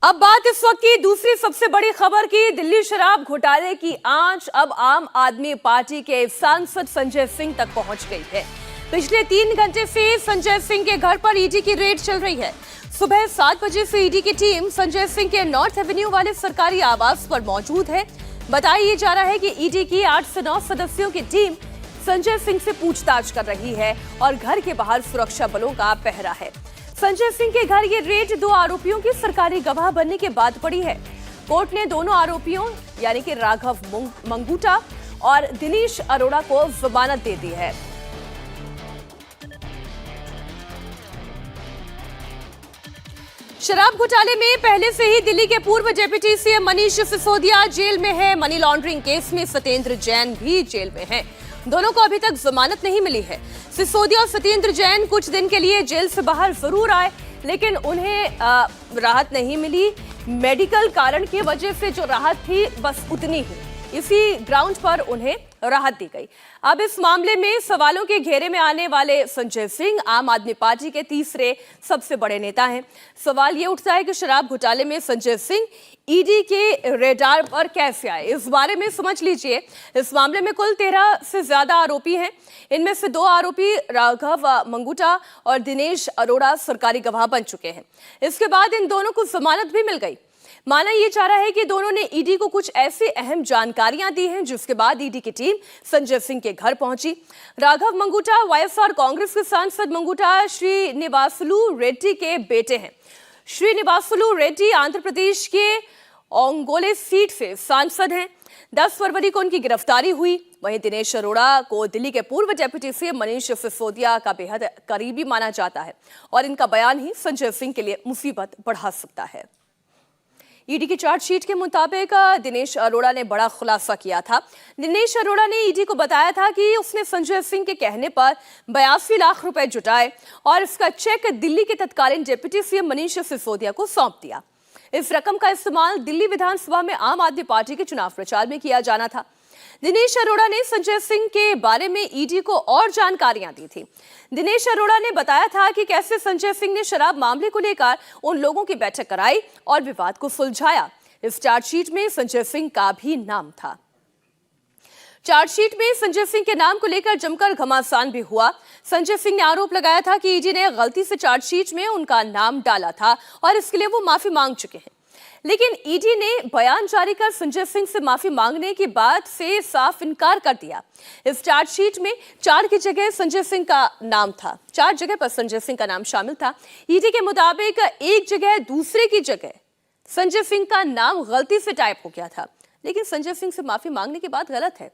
अब बात इस वक्त की दूसरी सबसे बड़ी खबर की। दिल्ली शराब घोटाले की आंच अब आम आदमी पार्टी के सांसद संजय सिंह तक पहुंच गई है। पिछले 3 घंटे से संजय सिंह के घर पर ईडी की रेड चल रही है। सुबह 7 बजे से ईडी की टीम संजय सिंह के नॉर्थ एवेन्यू वाले सरकारी आवास पर मौजूद है। बताया जा रहा है कि ईडी की 8 से 9 सदस्यों की टीम संजय सिंह से पूछताछ कर रही है और घर के बाहर सुरक्षा बलों का पहरा है। संजय सिंह के घर ये रेड 2 आरोपियों की सरकारी गवाह बनने के बाद पड़ी है। कोर्ट ने दोनों आरोपियों यानी कि राघव मंगूटा और दिनेश अरोड़ा को जमानत दे दी है। शराब घोटाले में पहले से ही दिल्ली के पूर्व deputy CM Manish Sisodia jail में है। मनी लॉन्ड्रिंग केस में सत्येंद्र जैन भी जेल में है। दोनों को अभी तक जमानत नहीं मिली है। सिसोदिया और सत्येंद्र जैन कुछ दिन के लिए जेल से बाहर जरूर आए, लेकिन उन्हें राहत नहीं मिली। मेडिकल कारण की वजह से जो राहत थी बस उतनी ही, इसी ग्राउंड पर उन्हें राहत दी गई। अब इस मामले में सवालों के घेरे में आने वाले संजय सिंह आम आदमी पार्टी के तीसरे सबसे बड़े नेता हैं। सवाल ये उठता है कि शराब घोटाले में संजय सिंह ईडी के रेडार पर कैसे आए, इस बारे में समझ लीजिए। इस मामले में कुल 13 से ज्यादा आरोपी हैं। इनमें से 2 आरोपी राघव मंगूटा और दिनेश अरोड़ा सरकारी गवाह बन चुके हैं। इसके बाद इन दोनों को जमानत भी मिल गई। माना यह जा रहा है कि दोनों ने ईडी को कुछ ऐसी अहम जानकारियां दी हैं, जिसके बाद ईडी की टीम संजय सिंह के घर पहुंची। राघव मंगूटा वाईएसआर कांग्रेस के सांसद मंगूटा श्रीनिवासलू रेड्डी के बेटे हैं। श्रीनिवासलू रेड्डी आंध्र प्रदेश के ओंगोले सीट से सांसद हैं। 10 फरवरी को उनकी गिरफ्तारी हुई। वहीं दिनेश अरोड़ा को दिल्ली के पूर्व डिप्टी सीएम मनीष सिसोदिया का बेहद करीबी माना जाता है और इनका बयान ही संजय सिंह के लिए मुसीबत बढ़ा सकता है। ईडी की चार्जशीट के मुताबिक दिनेश अरोड़ा ने बड़ा खुलासा किया था। दिनेश अरोड़ा ने ईडी को बताया था कि उसने संजय सिंह के कहने पर 82 लाख रुपए जुटाए और इसका चेक दिल्ली के तत्कालीन डिप्टी सीएम मनीष सिसोदिया को सौंप दिया। इस रकम का इस्तेमाल दिल्ली विधानसभा में आम आदमी पार्टी के चुनाव प्रचार में किया जाना था। दिनेश अरोड़ा ने संजय सिंह के बारे में ईडी को और जानकारियां दी थी। दिनेश अरोड़ा ने बताया था कि कैसे संजय सिंह ने शराब मामले को लेकर उन लोगों की बैठक कराई और विवाद को सुलझाया। इस चार्जशीट में संजय सिंह का भी नाम था। चार्जशीट में संजय सिंह के नाम को लेकर जमकर घमासान भी हुआ। संजय सिंह ने आरोप लगाया था कि ईडी ने गलती से चार्जशीट में उनका नाम डाला था और इसके लिए वो माफी मांग चुके हैं। लेकिन ईडी ने बयान जारी कर संजय सिंह से माफी मांगने की बात से साफ इनकार कर दिया। इस चार्जशीट में 4 की जगह संजय सिंह का नाम था। 4 जगह पर संजय सिंह का नाम शामिल था। ईडी के मुताबिक एक जगह दूसरे की जगह संजय सिंह का नाम गलती से टाइप हो गया था, लेकिन संजय सिंह से माफी मांगने की बात गलत है।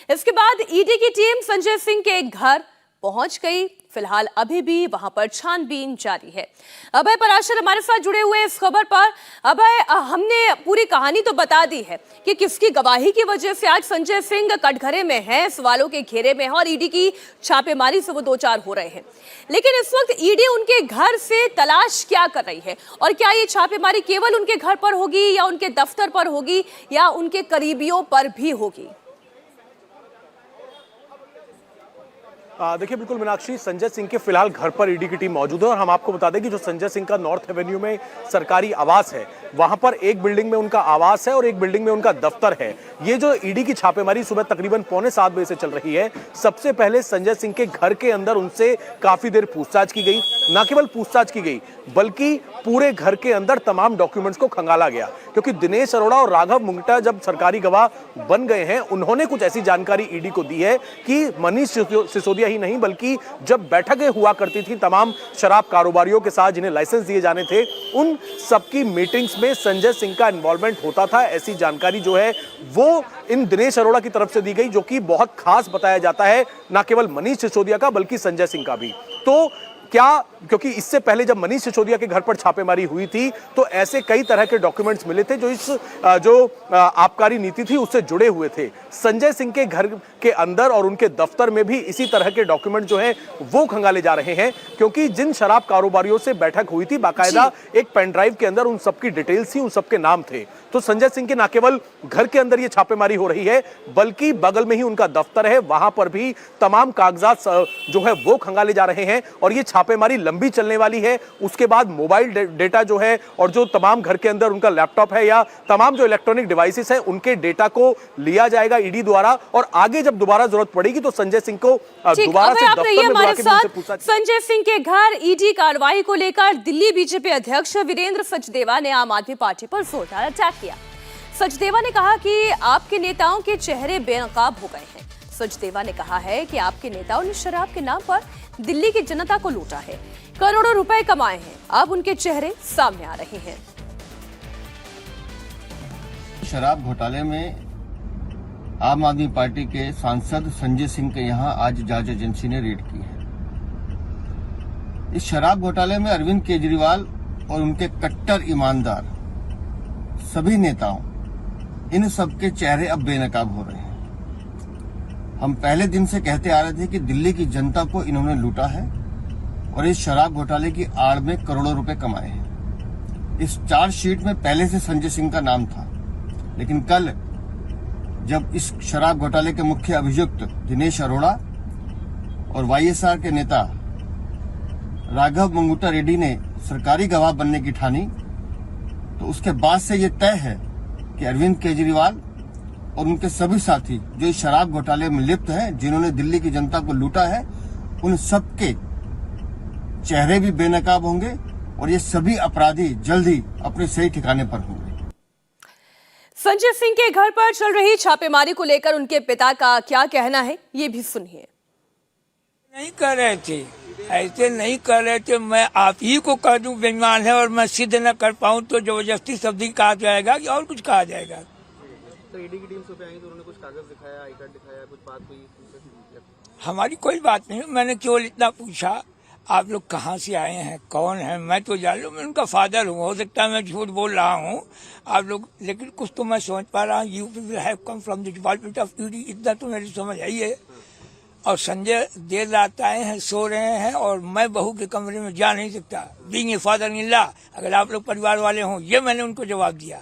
इसके बाद ईडी की टीम संजय सिंह के घर पहुंच गई। फिलहाल अभी भी वहां पर छानबीन जारी है। अभय पराशर हमारे साथ जुड़े हुए इस खबर पर। अभय, हमने पूरी कहानी तो बता दी है कि किसकी गवाही की वजह से आज संजय सिंह कटघरे में हैं, सवालों के घेरे में हैं और ईडी की छापेमारी से वो 2-4 हो रहे हैं। लेकिन इस वक्त ईडी उनके घर से तलाश क्या कर रही है और क्या ये छापेमारी केवल उनके घर पर होगी या उनके दफ्तर पर होगी या उनके करीबियों पर भी होगी? देखिए, बिल्कुल मीनाक्षी, संजय सिंह के फिलहाल घर पर ईडी की टीम मौजूद है और हम आपको बता दें कि जो संजय सिंह का नॉर्थ एवेन्यू में सरकारी आवास है, वहां पर एक बिल्डिंग में उनका आवास है और एक बिल्डिंग में उनका दफ्तर है। ये जो ईडी की छापेमारी सुबह तकरीबन 6:45 बजे से चल रही है, सबसे पहले संजय सिंह के घर के अंदर उनसे काफी देर पूछताछ की गई। न केवल पूछताछ की गई बल्कि पूरे घर के अंदर तमाम डॉक्यूमेंट्स को खंगाला गया, क्योंकि दिनेश अरोड़ा और राघव मंगूटा जब सरकारी गवाह बन गए हैं, उन्होंने कुछ ऐसी जानकारी ईडी को दी है कि मनीष सिसोदिया ही नहीं बल्कि जब बैठकें हुआ करती थी तमाम शराब कारोबारियों के साथ जिन्हें लाइसेंस दिए जाने थे, उन सबकी मीटिंग्स में संजय सिंह का इन्वॉल्वमेंट होता था। ऐसी जानकारी जो है वो इन दिनेश अरोड़ा की तरफ से दी गई, जो कि बहुत खास बताया जाता है, न केवल मनीष सिसोदिया का बल्कि संजय सिंह का भी। तो क्योंकि इससे पहले जब मनीष सिसोदिया के घर पर छापेमारी हुई थी तो ऐसे कई तरह के डॉक्यूमेंट्स मिले थे जो इस आबकारी नीति थी उससे जुड़े हुए थे। संजय सिंह के घर के अंदर और उनके दफ्तर में भी इसी तरह के डॉक्यूमेंट जो हैं वो खंगाले जा रहे हैं, क्योंकि जिन शराब कारोबारियों से बैठक हुई थी बाकायदा एक पेन ड्राइव के अंदर उन सबकी डिटेल्स थी, उन सबके नाम थे। तो संजय सिंह के न केवल घर के अंदर ये छापेमारी हो रही है, बल्कि बगल में ही उनका दफ्तर है, वहां पर भी तमाम कागजात जो है वो खंगाले जा रहे हैं और ये छापेमारी लंबी चलने वाली है। उसके बाद मोबाइल डेटा जो है और जो तमाम घर के अंदर उनका लैपटॉप है या तमाम जो इलेक्ट्रॉनिक डिवाइसेस हैं उनके डेटा को लिया जाएगा ईडी द्वारा, और आगे जब दोबारा जरूरत पड़ेगी तो संजय सिंह को दोबारा से दफ्तर में बुला के उनसे पूछा। संजय सिंह के घर ईडी कार्रवाई को लेकर दिल्ली बीजेपी अध्यक्ष वीरेंद्र सचदेवा ने आम आदमी पार्टी पर जोरदार अटैक किया। सचदेवा ने कहा कि आपके नेताओं के चेहरे बेनकाब हो गए हैं। सचदेवा ने कहा है कि आपके नेताओं ने शराब के नाम पर दिल्ली की जनता को लूटा है, करोड़ों रुपए कमाए हैं, अब उनके चेहरे सामने आ रहे हैं। शराब घोटाले में आम आदमी पार्टी के सांसद संजय सिंह के यहां आज जांच एजेंसी ने रेड की है। इस शराब घोटाले में अरविंद केजरीवाल और उनके कट्टर ईमानदार सभी नेताओं, इन सबके चेहरे अब बेनकाब हो रहे हैं। हम पहले दिन से कहते आ रहे थे कि दिल्ली की जनता को इन्होंने लूटा है और इस शराब घोटाले की आड़ में करोड़ों रुपए कमाए हैं। इस चार्जशीट में पहले से संजय सिंह का नाम था, लेकिन कल जब इस शराब घोटाले के मुख्य अभियुक्त दिनेश अरोड़ा और वाईएसआर के नेता राघव मंगूटा रेड्डी ने सरकारी गवाह बनने की ठानी, तो उसके बाद से ये तय है कि अरविंद केजरीवाल और उनके सभी साथी जो इस शराब घोटाले में लिप्त हैं, जिन्होंने दिल्ली की जनता को लूटा है, उन सबके चेहरे भी बेनकाब होंगे और ये सभी अपराधी जल्द ही अपने सही ठिकाने पर होंगे। संजय सिंह के घर पर चल रही छापेमारी को लेकर उनके पिता का क्या कहना है, ये भी सुनिए। नहीं कर रहे थे, ऐसे नहीं कर रहे थे। मैं आप ही को कह दूं बेईमान है और मैं सिद्ध न कर पाऊं तो जबरदस्ती शब्द कहा जाएगा कि और कुछ कहा जाएगा। तो ईडी की टीम सुबह आई तो उन्होंने कुछ कागज दिखाया, आई कार्ड दिखाया, कुछ बात हुई? हमारी कोई बात नहीं, मैंने केवल इतना पूछा आप लोग कहाँ से आए हैं, कौन है? मैं तो जान लूँ, मैं उनका फादर हूँ, हो सकता है मैं झूठ बोल रहा हूँ आप लोग, लेकिन कुछ तो मैं समझ पा रहा हूँ। You people have come from the department of ED, इतना तो मेरी समझ आई है। और संजय देर रात आए हैं, सो रहे हैं और मैं बहू के कमरे में जा नहीं सकता, being a father in law, अगर आप लोग परिवार वाले हों, ये मैंने उनको जवाब दिया।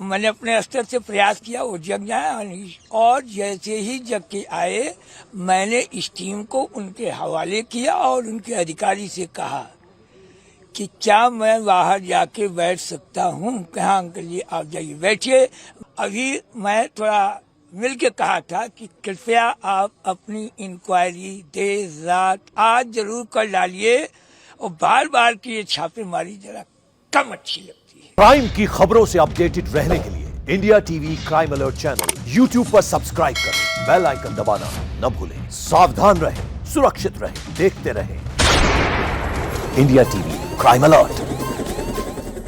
मैंने अपने स्तर से प्रयास किया वो जग जाए, और जैसे ही जग के आए मैंने इस टीम को उनके हवाले किया और उनके अधिकारी से कहा कि क्या मैं बाहर जाके बैठ सकता हूँ? कहाँ अंकल जी आप जाइए बैठिए। अभी मैं थोड़ा मिल के कहा था कि कृपया आप अपनी इंक्वायरी देर रात आज जरूर कर डालिए और बार बार की ये छापेमारी जरा कम अच्छी लगती है। क्राइम की खबरों से अपडेटेड रहने के लिए India TV crime alert channel YouTube पर सब्सक्राइब करें, बेल आइकन दबाना न भूलें। सावधान रहें, सुरक्षित रहें, देखते रहें इंडिया टीवी क्राइम अलर्ट।